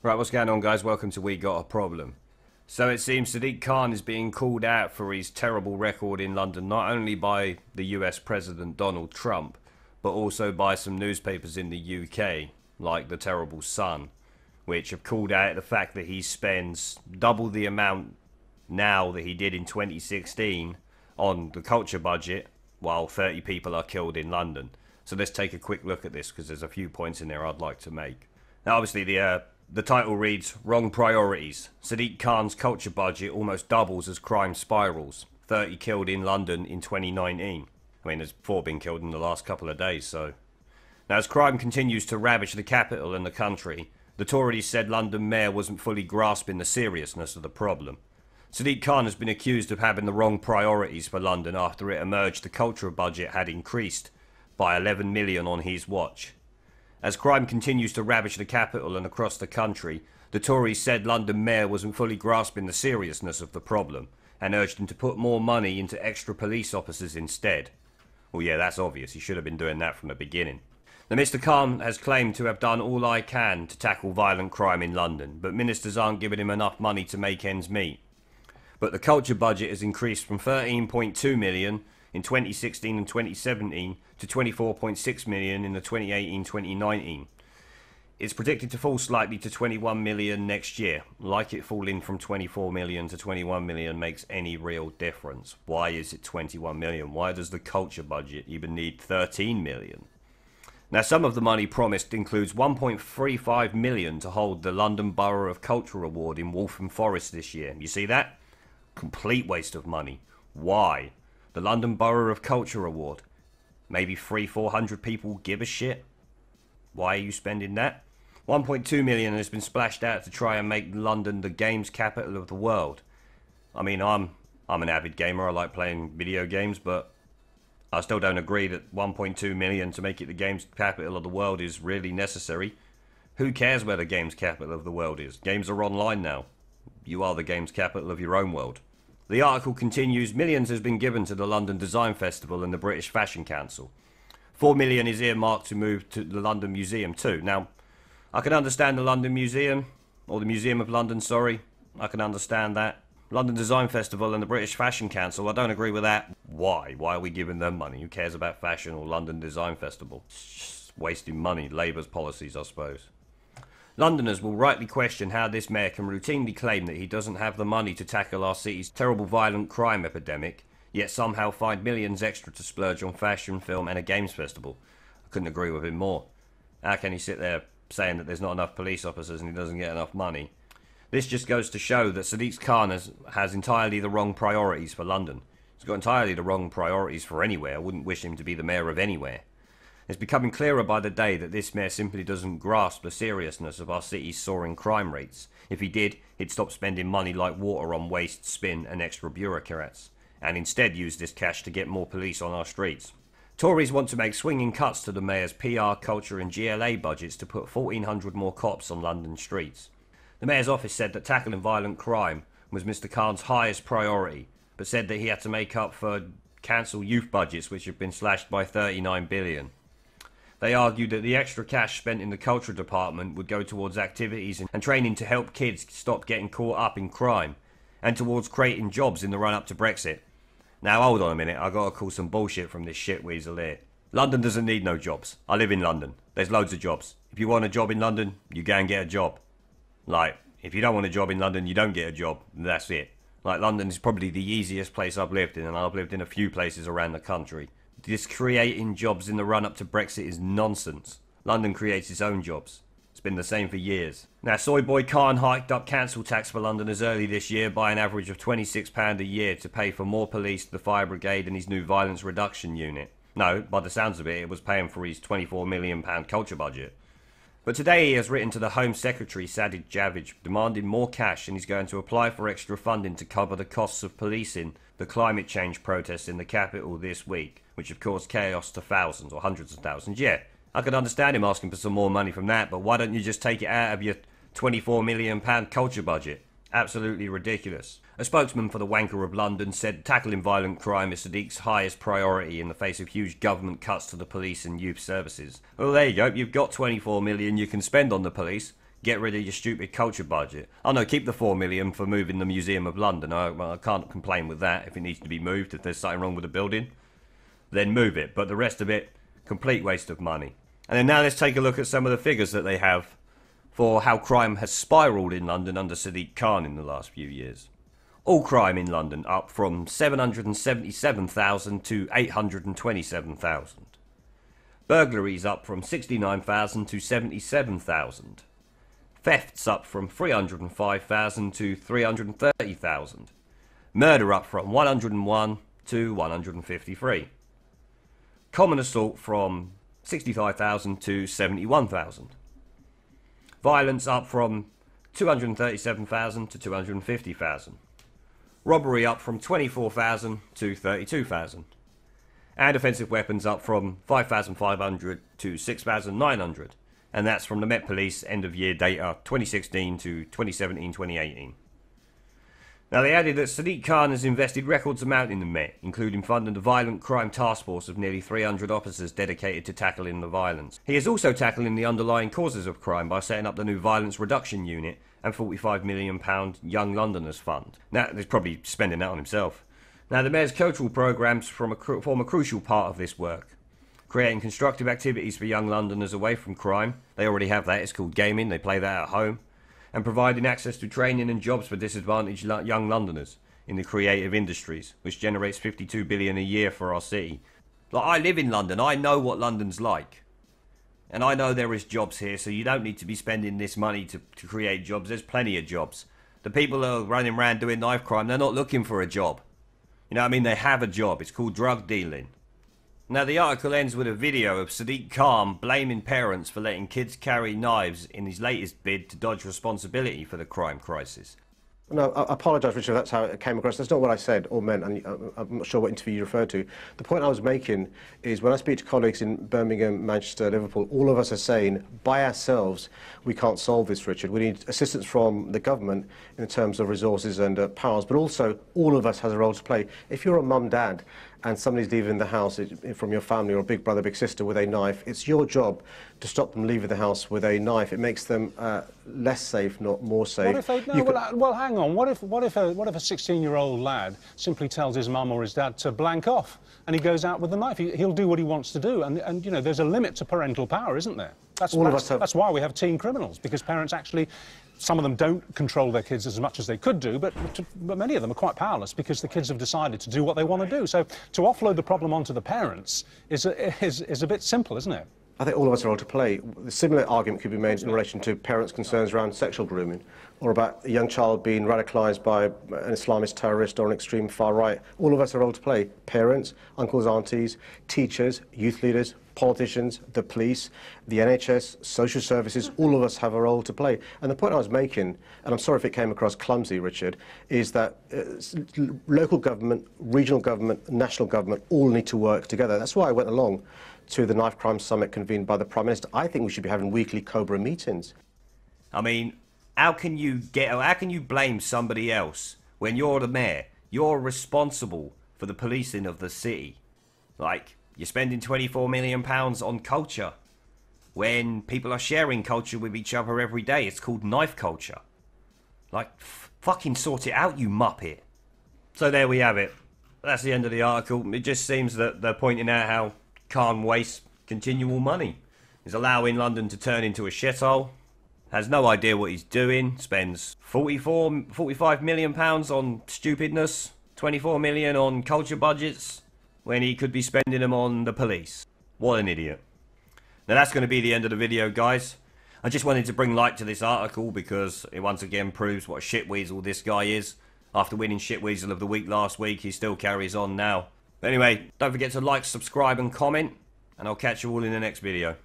Right, what's going on, guys? Welcome to We Got a Problem. So it seems Sadiq Khan is being called out for his terrible record in London, not only by the US President Donald Trump, but also by some newspapers in the UK, like the Terrible Sun, which have called out the fact that he spends double the amount now that he did in 2016 on the culture budget, while 30 people are killed in London. So let's take a quick look at this, because there's a few points in there I'd like to make. Now, obviously, the title reads, Wrong Priorities. Sadiq Khan's culture budget almost doubles as crime spirals. 30 killed in London in 2019. I mean, there's 4 been killed in the last couple of days, so... Now, as crime continues to ravage the capital and the country, the Tories said London Mayor wasn't fully grasping the seriousness of the problem. Sadiq Khan has been accused of having the wrong priorities for London after it emerged the culture budget had increased by 11 million on his watch. As crime continues to ravage the capital and across the country, the Tories said London Mayor wasn't fully grasping the seriousness of the problem and urged him to put more money into extra police officers instead. Well, yeah, that's obvious. He should have been doing that from the beginning. Now, Mr. Khan has claimed to have done all I can to tackle violent crime in London, but ministers aren't giving him enough money to make ends meet. But the culture budget has increased from 13.2 million in 2016 and 2017 to 24.6 million in the 2018-2019. It's predicted to fall slightly to 21 million next year. Like it falling from 24 million to 21 million makes any real difference. Why is it 21 million? Why does the culture budget even need 13 million? Now, some of the money promised includes 1.35 million to hold the London Borough of Culture Award in Waltham Forest this year. You see that? Complete waste of money. Why? The London Borough of Culture Award. Maybe 300-400 people give a shit? Why are you spending that? 1.2 million has been splashed out to try and make London the games capital of the world. I mean, I'm an avid gamer. I like playing video games, but I still don't agree that 1.2 million to make it the games capital of the world is really necessary. Who cares where the games capital of the world is? Games are online now. You are the games capital of your own world. The article continues, millions has been given to the London Design Festival and the British Fashion Council. 4 million is earmarked to move to the London Museum too. Now, I can understand the London Museum, or the Museum of London, sorry. I can understand that. London Design Festival and the British Fashion Council, I don't agree with that. Why? Why are we giving them money? Who cares about fashion or London Design Festival? It's just wasting money. Labour's policies, I suppose. Londoners will rightly question how this mayor can routinely claim that he doesn't have the money to tackle our city's terrible violent crime epidemic, yet somehow find millions extra to splurge on fashion, film and a games festival. I couldn't agree with him more. How can he sit there saying that there's not enough police officers and he doesn't get enough money? This just goes to show that Sadiq Khan has entirely the wrong priorities for London. He's got entirely the wrong priorities for anywhere. I wouldn't wish him to be the mayor of anywhere. It's becoming clearer by the day that this mayor simply doesn't grasp the seriousness of our city's soaring crime rates. If he did, he'd stop spending money like water on waste, spin and extra bureaucrats, and instead use this cash to get more police on our streets. Tories want to make swinging cuts to the mayor's PR, culture and GLA budgets to put 1,400 more cops on London streets. The mayor's office said that tackling violent crime was Mr. Khan's highest priority, but said that he had to make up for cancel youth budgets which have been slashed by 39 billion. They argued that the extra cash spent in the culture department would go towards activities and training to help kids stop getting caught up in crime, and towards creating jobs in the run-up to Brexit. Now hold on a minute, I gotta call some bullshit from this shit weasel here. London doesn't need no jobs. I live in London. There's loads of jobs. If you want a job in London, you go and get a job. Like, if you don't want a job in London, you don't get a job. That's it. Like, London is probably the easiest place I've lived in, and I've lived in a few places around the country. This creating jobs in the run-up to Brexit is nonsense. London creates its own jobs. It's been the same for years. Now, Soy Boy Khan hiked up council tax for Londoners early this year by an average of £26 a year to pay for more police, the fire brigade and his new violence reduction unit. No, by the sounds of it, it was paying for his £24 million culture budget. But today he has written to the Home Secretary, Sadiq Khan, demanding more cash, and he's going to apply for extra funding to cover the costs of policing the climate change protests in the capital this week, which have caused chaos to thousands or hundreds of thousands. Yeah, I could understand him asking for some more money from that, but why don't you just take it out of your £24 million culture budget? Absolutely ridiculous. A spokesman for the Wanker of London said tackling violent crime is Sadiq's highest priority in the face of huge government cuts to the police and youth services. Well, there you go. You've got 24 million you can spend on the police. Get rid of your stupid culture budget. Oh no, keep the 4 million for moving the Museum of London. I can't complain with that. If it needs to be moved, if there's something wrong with the building, then move it. But the rest of it, complete waste of money. And then now let's take a look at some of the figures that they have for how crime has spiralled in London under Sadiq Khan in the last few years. All crime in London up from 777,000 to 827,000. Burglaries up from 69,000 to 77,000. Thefts up from 305,000 to 330,000. Murder up from 101 to 153. Common assault from 65,000 to 71,000. Violence up from 237,000 to 250,000. Robbery up from 24,000 to 32,000. And offensive weapons up from 5,500 to 6,900. And that's from the Met Police end of year data 2016 to 2017-2018. Now they added that Sadiq Khan has invested records amount in the Met, including funding the Violent Crime Task Force of nearly 300 officers dedicated to tackling the violence. He is also tackling the underlying causes of crime by setting up the new Violence Reduction Unit and £45 million Young Londoners Fund. Now he's probably spending that on himself. Now the Mayor's cultural programmes form a crucial part of this work. Creating constructive activities for young Londoners away from crime. They already have that, it's called gaming, they play that at home. And providing access to training and jobs for disadvantaged young Londoners in the creative industries, which generates $52 billion a year for our city. Like, I live in London, I know what London's like. And I know there is jobs here, so you don't need to be spending this money to create jobs. There's plenty of jobs. The people that are running around doing knife crime, they're not looking for a job. You know what I mean? They have a job. It's called drug dealing. Now the article ends with a video of Sadiq Khan blaming parents for letting kids carry knives in his latest bid to dodge responsibility for the crime crisis. No, I apologise, Richard, if that's how it came across. That's not what I said or meant, and I'm not sure what interview you referred to. The point I was making is when I speak to colleagues in Birmingham, Manchester, Liverpool, all of us are saying, by ourselves, we can't solve this, Richard. We need assistance from the government in terms of resources and powers, but also all of us has a role to play. If you're a mum, dad, and somebody's leaving the house from your family or a big brother, big sister with a knife, it's your job to stop them leaving the house with a knife. It makes them less safe, not more safe. What if they, no, well, hang on. What if a 16-year-old lad simply tells his mum or his dad to blank off, and he goes out with the knife? He'll do what he wants to do, and you know, there's a limit to parental power, isn't there? That's why we have teen criminals, because parents actually, some of them don't control their kids as much as they could do, but many of them are quite powerless because the kids have decided to do what they want to do. So to offload the problem onto the parents is a bit simple, isn't it? I think all of us are role to play. A similar argument could be made in relation to parents' concerns around sexual grooming, or about a young child being radicalised by an Islamist terrorist or an extreme far right. All of us are role to play. Parents, uncles, aunties, teachers, youth leaders, politicians, the police, the NHS, social services, all of us have a role to play. And the point I was making, and I'm sorry if it came across clumsy, Richard, is that local government, regional government, national government all need to work together. That's why I went along to the Knife Crime Summit convened by the Prime Minister. I think we should be having weekly COBRA meetings. I mean, how can you blame somebody else when you're the mayor? You're responsible for the policing of the city. Like, you're spending £24 million on culture when people are sharing culture with each other every day. It's called knife culture. Like, fucking sort it out, you muppet. So there we have it. That's the end of the article. It just seems that they're pointing out how Khan wastes continual money. He's allowing London to turn into a shithole. Has no idea what he's doing. Spends £45 million on stupidness. 24 million on culture budgets, when he could be spending them on the police. What an idiot. Now that's going to be the end of the video, guys. I just wanted to bring light to this article because it once again proves what a shit weasel this guy is. After winning shit weasel of the week last week, he still carries on now. But anyway, don't forget to like, subscribe and comment, and I'll catch you all in the next video.